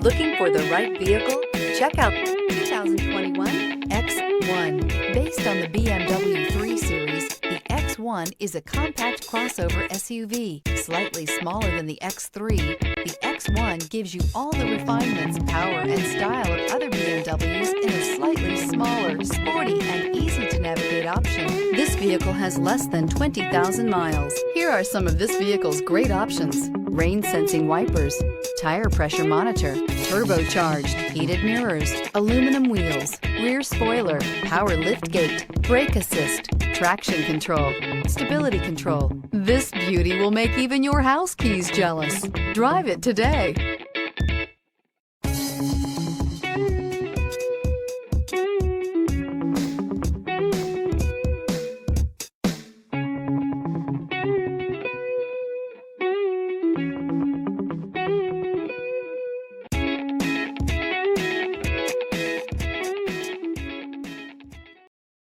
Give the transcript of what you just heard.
Looking for the right vehicle? Check out 2021 X1. Based on the BMW 3 Series, the X1 is a compact crossover SUV. Slightly smaller than the X3, the X1 gives you all the refinements, power, and style of other BMWs in a slightly smaller, sporty, and easy-to-navigate option. This vehicle has less than 20,000 miles. Here are some of this vehicle's great options: rain-sensing wipers, tire pressure monitor, turbocharged, heated mirrors, aluminum wheels, rear spoiler, power liftgate, brake assist, traction control, stability control. This beauty will make even your house keys jealous. Drive it today.